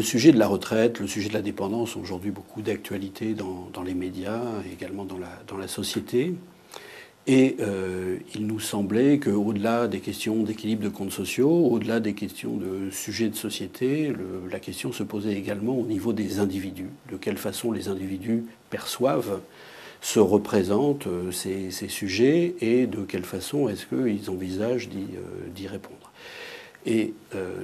sujet de la retraite, le sujet de la dépendance ont aujourd'hui beaucoup d'actualité dans les médias et également dans la société. Et il nous semblait qu'au-delà des questions d'équilibre de comptes sociaux, au-delà des questions de sujets de société, la question se posait également au niveau des individus. De quelle façon les individus perçoivent, se représentent ces sujets et de quelle façon est-ce qu'ils envisagent d'y répondre. Et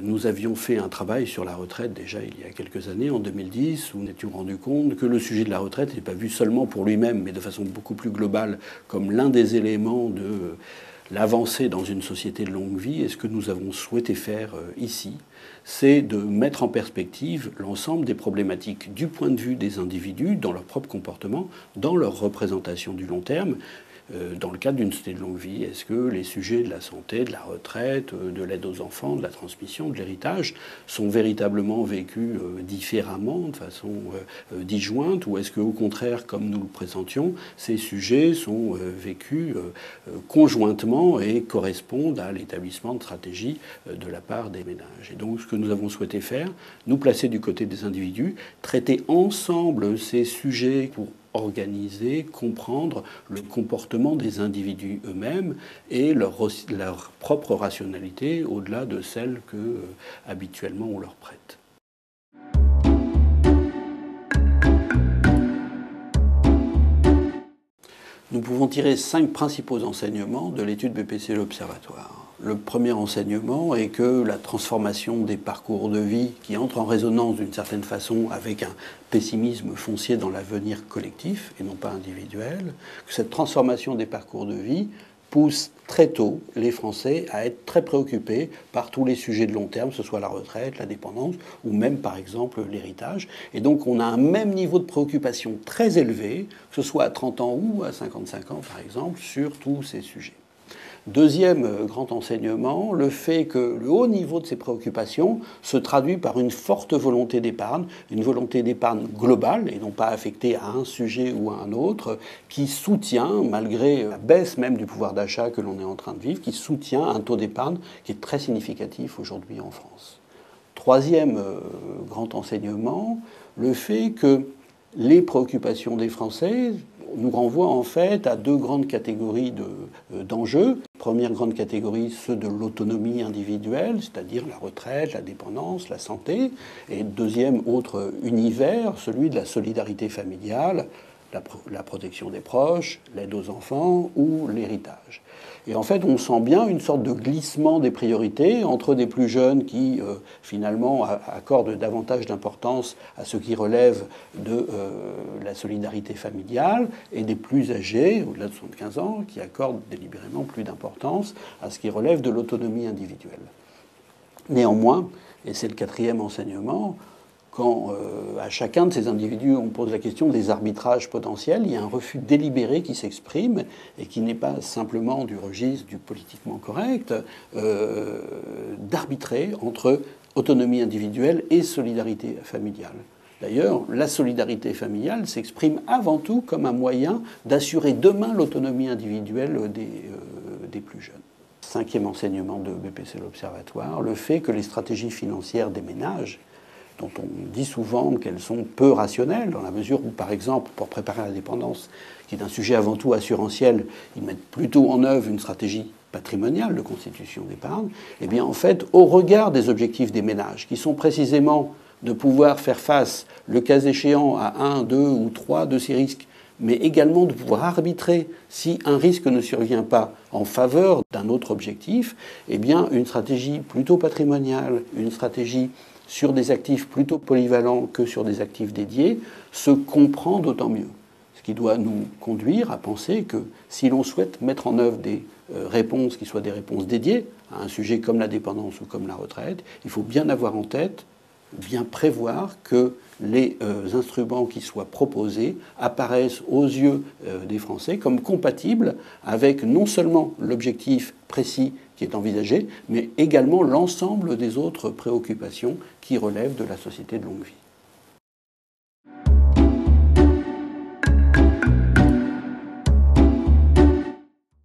nous avions fait un travail sur la retraite déjà il y a quelques années, en 2010, où nous étions rendus compte que le sujet de la retraite n'est pas vu seulement pour lui-même, mais de façon beaucoup plus globale, comme l'un des éléments de l'avancée dans une société de longue vie. Et ce que nous avons souhaité faire ici, c'est de mettre en perspective l'ensemble des problématiques du point de vue des individus, dans leur propre comportement, dans leur représentation du long terme, dans le cadre d'une société de longue vie. Est-ce que les sujets de la santé, de la retraite, de l'aide aux enfants, de la transmission, de l'héritage sont véritablement vécus différemment, de façon disjointe, ou est-ce qu'au contraire, comme nous le présentions, ces sujets sont vécus conjointement et correspondent à l'établissement de stratégies de la part des ménages. Et donc ce que nous avons souhaité faire, nous placer du côté des individus, traiter ensemble ces sujets pour organiser, comprendre le comportement des individus eux-mêmes et leur propre rationalité au-delà de celle que habituellement on leur prête. Nous pouvons tirer 5 principaux enseignements de l'étude BPCE L'Observatoire. Le premier enseignement est que la transformation des parcours de vie qui entre en résonance d'une certaine façon avec un pessimisme foncier dans l'avenir collectif et non pas individuel, que cette transformation des parcours de vie pousse très tôt les Français à être très préoccupés par tous les sujets de long terme, que ce soit la retraite, la dépendance ou même par exemple l'héritage. Et donc on a un même niveau de préoccupation très élevé, que ce soit à 30 ans ou à 55 ans par exemple, sur tous ces sujets. Deuxième grand enseignement, le fait que le haut niveau de ces préoccupations se traduit par une forte volonté d'épargne, une volonté d'épargne globale et non pas affectée à un sujet ou à un autre, qui soutient, malgré la baisse même du pouvoir d'achat que l'on est en train de vivre, qui soutient un taux d'épargne qui est très significatif aujourd'hui en France. Troisième grand enseignement, le fait que les préoccupations des Français nous renvoient en fait à 2 grandes catégories d'enjeux. Première grande catégorie, ceux de l'autonomie individuelle, c'est-à-dire la retraite, la dépendance, la santé. Et deuxième autre univers, celui de la solidarité familiale, la protection des proches, l'aide aux enfants ou l'héritage. Et en fait, on sent bien une sorte de glissement des priorités entre des plus jeunes qui, finalement, accordent davantage d'importance à ce qui relève de la solidarité familiale et des plus âgés, au-delà de 75 ans, qui accordent délibérément plus d'importance à ce qui relève de l'autonomie individuelle. Néanmoins, et c'est le 4e enseignement, quand à chacun de ces individus on pose la question des arbitrages potentiels, il y a un refus délibéré qui s'exprime et qui n'est pas simplement du registre du politiquement correct, d'arbitrer entre autonomie individuelle et solidarité familiale. D'ailleurs, la solidarité familiale s'exprime avant tout comme un moyen d'assurer demain l'autonomie individuelle des plus jeunes. 5e enseignement de BPCE L'Observatoire, le fait que les stratégies financières des ménages, dont on dit souvent qu'elles sont peu rationnelles, dans la mesure où, par exemple, pour préparer la dépendance, qui est un sujet avant tout assurantiel, ils mettent plutôt en œuvre une stratégie patrimoniale de constitution d'épargne, eh bien, en fait, au regard des objectifs des ménages, qui sont précisément de pouvoir faire face, le cas échéant, à 1, 2 ou 3 de ces risques, mais également de pouvoir arbitrer si un risque ne survient pas en faveur d'un autre objectif, eh bien, une stratégie plutôt patrimoniale, une stratégie sur des actifs plutôt polyvalents que sur des actifs dédiés, se comprend d'autant mieux. Ce qui doit nous conduire à penser que si l'on souhaite mettre en œuvre des réponses qui soient des réponses dédiées à un sujet comme la dépendance ou comme la retraite, il faut bien avoir en tête, bien prévoir que les instruments qui soient proposés apparaissent aux yeux des Français comme compatibles avec non seulement l'objectif précis qui est envisagé, mais également l'ensemble des autres préoccupations qui relèvent de la société de longue vie.